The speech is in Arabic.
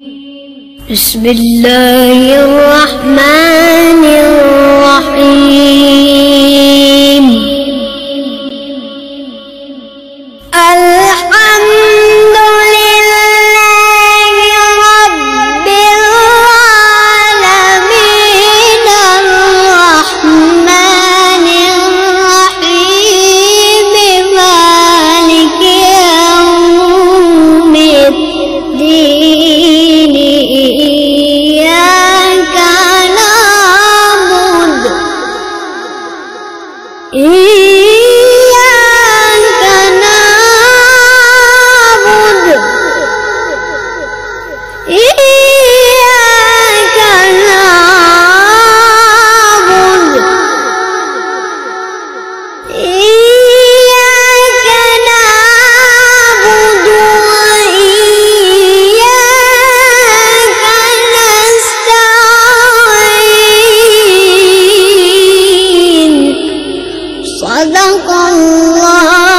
بسم الله الرحمن الرحيم. الحمد لله رب العالمين الرحمن الرحيم مالك يوم الدين. إياك نعبد صدق الله